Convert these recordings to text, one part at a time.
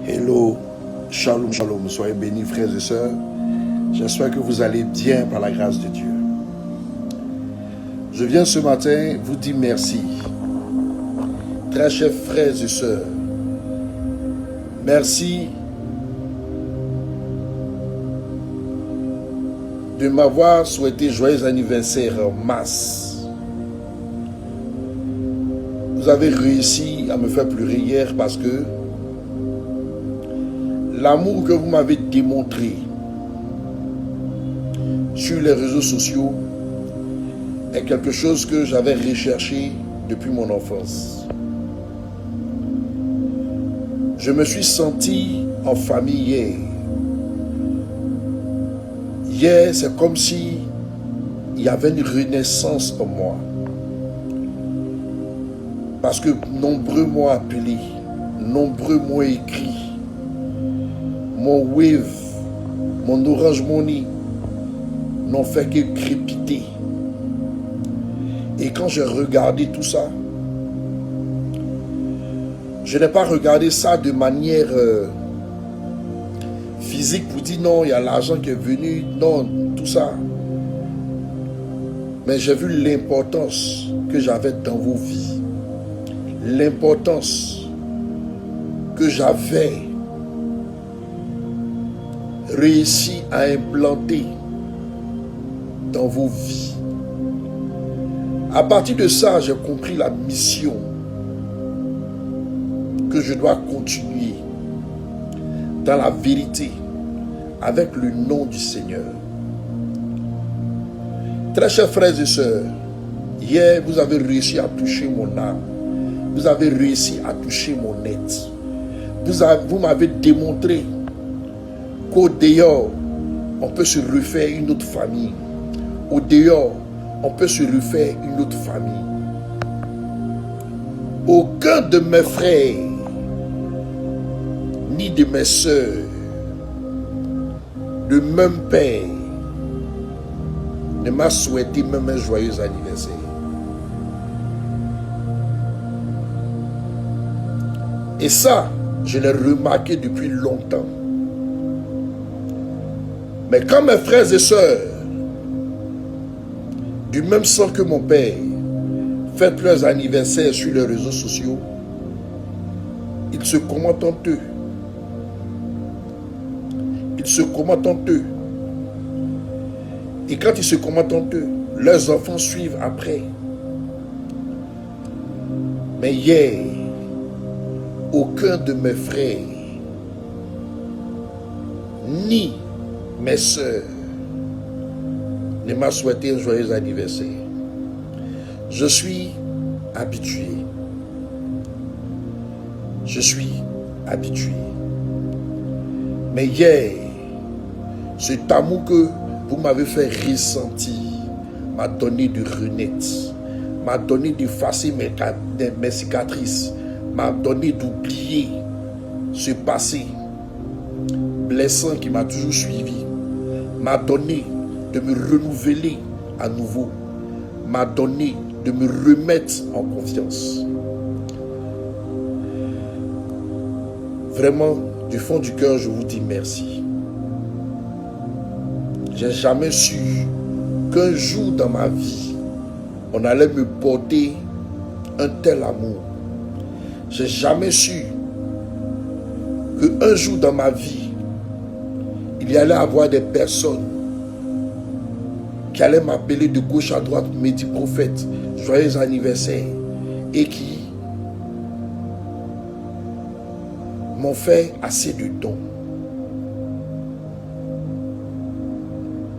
Hello, shalom, shalom, soyez bénis frères et sœurs. J'espère que vous allez bien par la grâce de Dieu. Je viens ce matin vous dire merci. Très chers frères et sœurs, merci de m'avoir souhaité joyeux anniversaire en masse. Vous avez réussi à me faire pleurer hier parce que l'amour que vous m'avez démontré sur les réseaux sociaux est quelque chose que j'avais recherché depuis mon enfance. Je me suis senti en famille hier. Hier, c'est comme si il y avait une renaissance en moi. Parce que nombreux m'ont appelé, nombreux m'ont écrit. Mon Wave, mon Orange Money n'ont fait que crépiter. Et quand j'ai regardé tout ça, je n'ai pas regardé ça de manière physique pour dire non, il y a l'argent qui est venu, non, tout ça. Mais j'ai vu l'importance que j'avais dans vos vies. L'importance que j'avais réussi à implanter dans vos vies. À partir de ça, j'ai compris la mission que je dois continuer dans la vérité avec le nom du Seigneur. Très chers frères et sœurs, hier vous avez réussi à toucher mon âme. Vous avez réussi à toucher mon être. Vous m'avez démontré qu'au dehors, on peut se refaire une autre famille. Au dehors, on peut se refaire une autre famille. Aucun de mes frères, ni de mes sœurs, de même père, ne m'a souhaité même un joyeux anniversaire. Et ça, je l'ai remarqué depuis longtemps. Mais quand mes frères et sœurs, du même sang que mon père, fêtent leurs anniversaires sur les réseaux sociaux, ils se commentent entre eux. Ils se commentent entre eux. Et quand ils se commentent entre eux, leurs enfants suivent après. Mais hier, aucun de mes frères, ni mes sœurs, ne m'a souhaité un joyeux anniversaire. Je suis habitué. Je suis habitué. Mais hier, cet amour que vous m'avez fait ressentir m'a donné de renaître, m'a donné d'effacer mes cicatrices, m'a donné d'oublier ce passé blessant qui m'a toujours suivi, m'a donné de me renouveler à nouveau, m'a donné de me remettre en confiance. Vraiment, du fond du cœur, je vous dis merci. J'ai jamais su qu'un jour dans ma vie, on allait me porter un tel amour. J'ai jamais su qu'un jour dans ma vie, il y allait avoir des personnes qui allaient m'appeler de gauche à droite, me dire prophète, joyeux anniversaire, et qui m'ont fait assez de dons.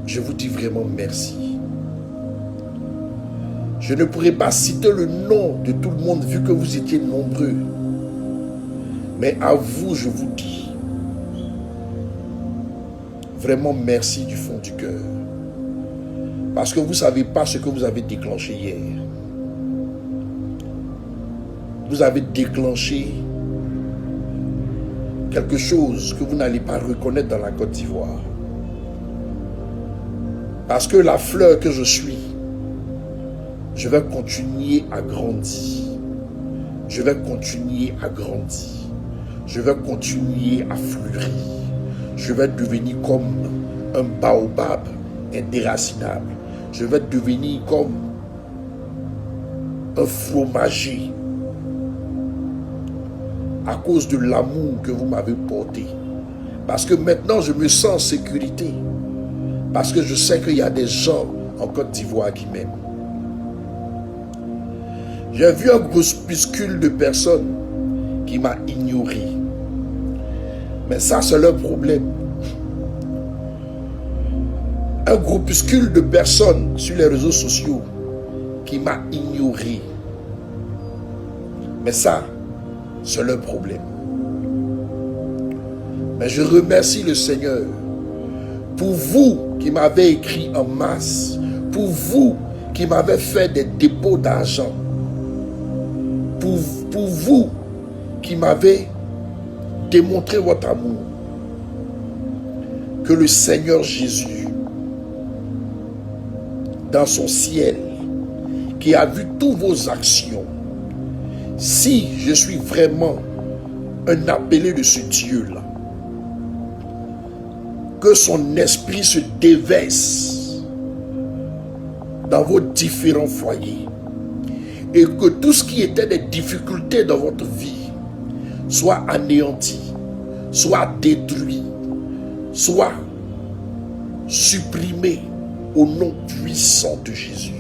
Je vous dis vraiment merci. Je ne pourrais pas citer le nom de tout le monde vu que vous étiez nombreux. Mais à vous, je vous dis vraiment merci du fond du cœur. Parce que vous ne savez pas ce que vous avez déclenché hier. Vous avez déclenché quelque chose que vous n'allez pas reconnaître dans la Côte d'Ivoire. Parce que la fleur que je suis, je vais continuer à grandir. Je vais continuer à grandir. je vais continuer à fleurir. Je vais devenir comme un baobab indéracinable. Je vais devenir comme un fromager à cause de l'amour que vous m'avez porté. Parce que maintenant, je me sens en sécurité. Parce que je sais qu'il y a des gens en Côte d'Ivoire qui m'aiment. J'ai vu un groupuscule de personnes qui m'a ignoré. Mais ça, c'est leur problème. Un groupuscule de personnes sur les réseaux sociaux qui m'a ignoré. Mais ça, c'est leur problème. Mais je remercie le Seigneur pour vous qui m'avez écrit en masse, pour vous qui m'avez fait des dépôts d'argent, pour vous qui m'avez démontré votre amour. Que le Seigneur Jésus, dans son ciel, qui a vu toutes vos actions, si je suis vraiment un appelé de ce Dieu-là, que son esprit se déverse dans vos différents foyers et que tout ce qui était des difficultés dans votre vie soit anéanti, soit détruit, soit supprimé au nom puissant de Jésus.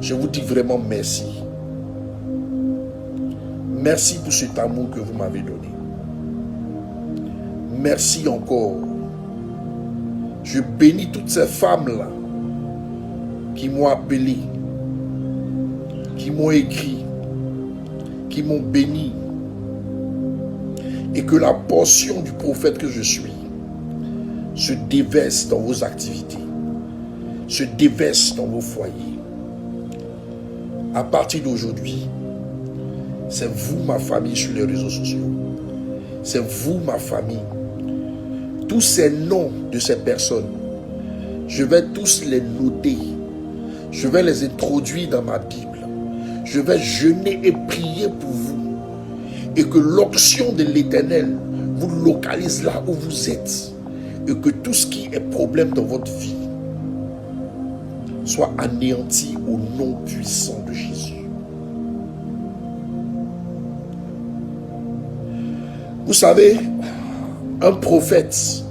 Je vous dis vraiment merci. Merci pour cet amour que vous m'avez donné. Merci encore. Je bénis toutes ces femmes-là qui m'ont appelé, qui m'ont écrit, qui m'ont béni. Et que la portion du prophète que je suis se déverse dans vos activités, se déverse dans vos foyers. À partir d'aujourd'hui, c'est vous ma famille sur les réseaux sociaux. C'est vous ma famille. Tous ces noms de ces personnes, je vais tous les noter. Je vais les introduire dans ma Bible. Je vais jeûner et prier pour vous. Et que l'onction de l'Éternel vous localise là où vous êtes. Et que tout ce qui est problème dans votre vie soit anéanti au nom puissant de Jésus. Vous savez, un prophète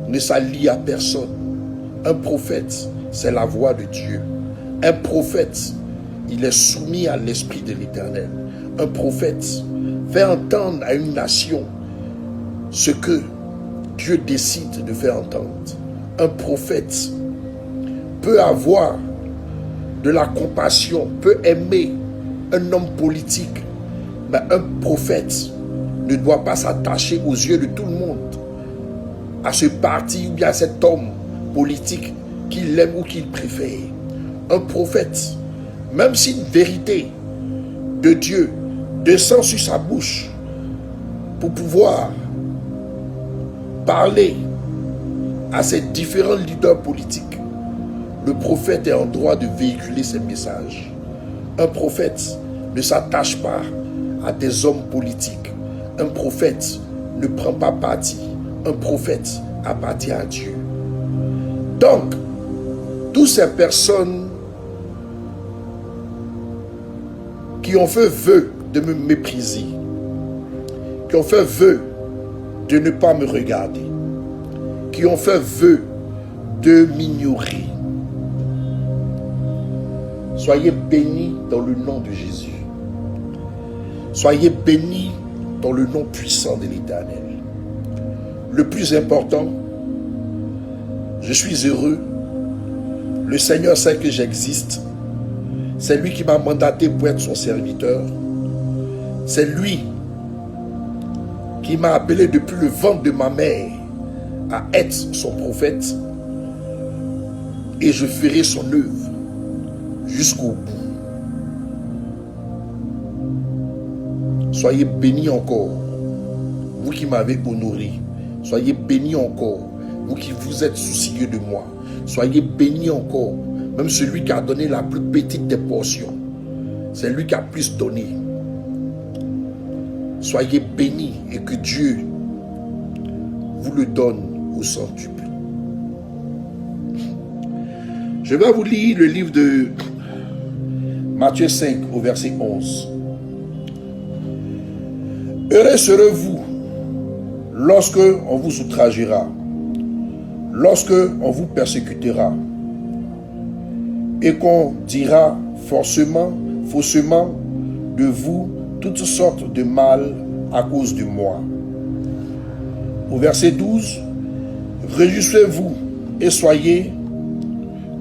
ne s'allie à personne. Un prophète, c'est la voix de Dieu. Un prophète, il est soumis à l'esprit de l'Éternel. Un prophète fait entendre à une nation ce que Dieu décide de faire entendre. Un prophète peut avoir de la compassion, peut aimer un homme politique, mais un prophète ne doit pas s'attacher aux yeux de tout le monde à ce parti ou bien à cet homme politique qu'il aime ou qu'il préfère. Un prophète, même si une vérité de Dieu descend sur sa bouche pour pouvoir parler à ces différents leaders politiques, le prophète est en droit de véhiculer ces messages. Un prophète ne s'attache pas à des hommes politiques. Un prophète ne prend pas parti. Un prophète appartient à Dieu. Donc, toutes ces personnes qui ont fait vœu de me mépriser, qui ont fait vœu de ne pas me regarder, qui ont fait vœu de m'ignorer, soyez bénis dans le nom de Jésus. Soyez bénis dans le nom puissant de l'Éternel. Le plus important, je suis heureux. Le Seigneur sait que j'existe. C'est lui qui m'a mandaté pour être son serviteur. C'est lui qui m'a appelé depuis le ventre de ma mère à être son prophète. Et je ferai son œuvre jusqu'au bout. Soyez bénis encore, vous qui m'avez honoré. Soyez bénis encore, vous qui vous êtes soucieux de moi. Soyez bénis encore, même celui qui a donné la plus petite des portions. C'est lui qui a plus donné. soyez bénis et que Dieu vous le donne au centuple. Je vais vous lire le livre de Matthieu 5 au verset 11. Heureux serez-vous lorsque on vous outragera, lorsque on vous persécutera et qu'on dira faussement de vous toutes sortes de mal à cause de moi. Au verset 12, réjouissez-vous et soyez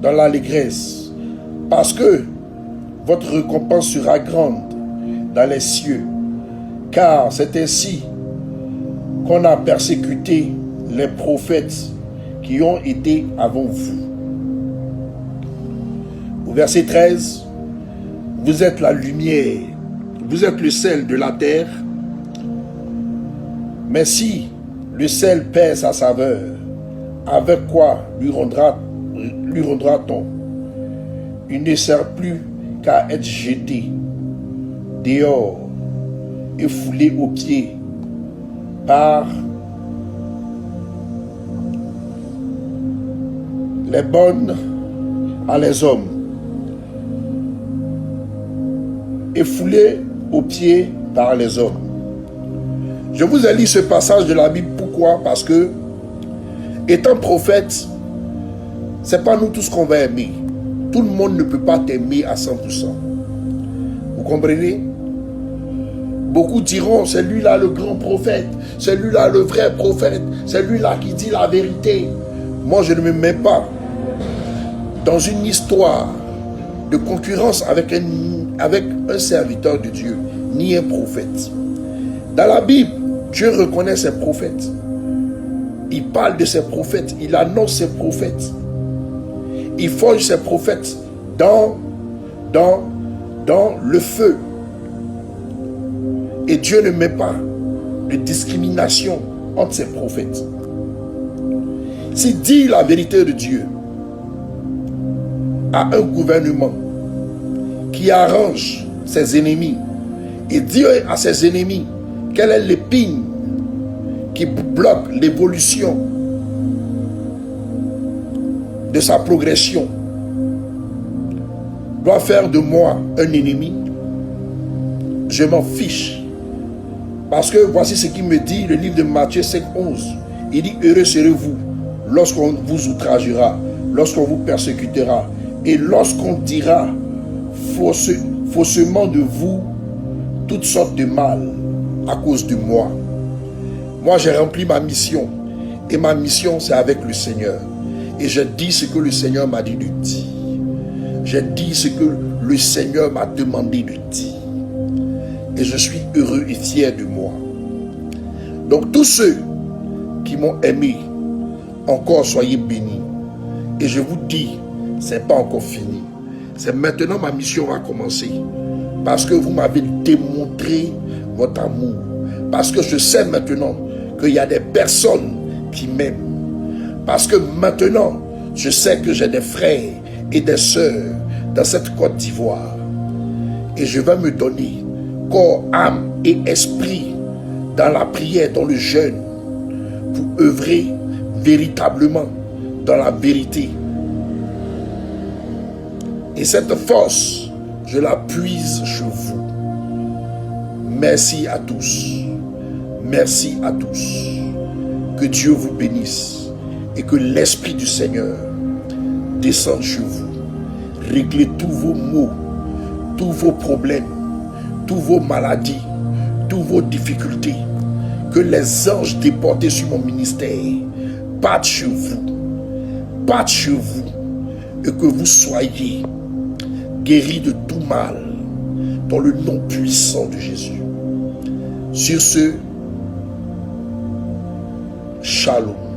dans l'allégresse, parce que votre récompense sera grande dans les cieux, car c'est ainsi qu'on a persécuté les prophètes qui ont été avant vous. Au verset 13, vous êtes la lumière, vous êtes le sel de la terre, mais si le sel perd sa saveur, avec quoi lui rendra-t-on? Il ne sert plus qu'à être jeté dehors et foulé aux pieds par les bonnes à les hommes et foulé aux pieds par les hommes. Je vous ai lu ce passage de la Bible. Pourquoi? Parce que, étant prophète, c'est pas nous tous qu'on va aimer. Tout le monde ne peut pas t'aimer à 100%. Vous comprenez? Beaucoup diront, c'est lui-là le grand prophète, c'est lui-là le vrai prophète, c'est lui-là qui dit la vérité. Moi, je ne me mets pas dans une histoire de concurrence avec un serviteur de Dieu, ni un prophète. Dans la Bible, Dieu reconnaît ses prophètes. Il parle de ses prophètes, il annonce ses prophètes. Il forge ses prophètes dans le feu. Et Dieu ne met pas de discrimination entre ses prophètes. S'il dit la vérité de Dieu à un gouvernement qui arrange ses ennemis et dit à ses ennemis quelle est l'épine qui bloque l'évolution de sa progression, doit faire de moi un ennemi, je m'en fiche. Parce que voici ce qu'il me dit, le livre de Matthieu 5, 11. Il dit, heureux serez-vous lorsqu'on vous outragera, lorsqu'on vous persécutera, et lorsqu'on dira faussement de vous toutes sortes de mal à cause de moi. Moi, j'ai rempli ma mission. Et ma mission, c'est avec le Seigneur. Et je dis ce que le Seigneur m'a dit de dire. J'ai dit ce que le Seigneur m'a demandé de dire. Et je suis heureux et fier de moi. Donc tous ceux qui m'ont aimé, encore soyez bénis. Et je vous dis, ce n'est pas encore fini. C'est maintenant ma mission va commencer. Parce que vous m'avez démontré votre amour. Parce que je sais maintenant qu'il y a des personnes qui m'aiment. Parce que maintenant, je sais que j'ai des frères et des sœurs dans cette Côte d'Ivoire. Et je vais me donner corps, âme et esprit dans la prière, dans le jeûne, pour œuvrer véritablement dans la vérité. Et cette force, je la puise chez vous. Merci à tous. Merci à tous. Que Dieu vous bénisse et que l'Esprit du Seigneur descende chez vous. Réglez tous vos maux, tous vos problèmes, toutes vos maladies, toutes vos difficultés. Que les anges déportés sur mon ministère battent chez vous. Battent chez vous. Et que vous soyez guéris de tout mal dans le nom puissant de Jésus. Sur ce, shalom.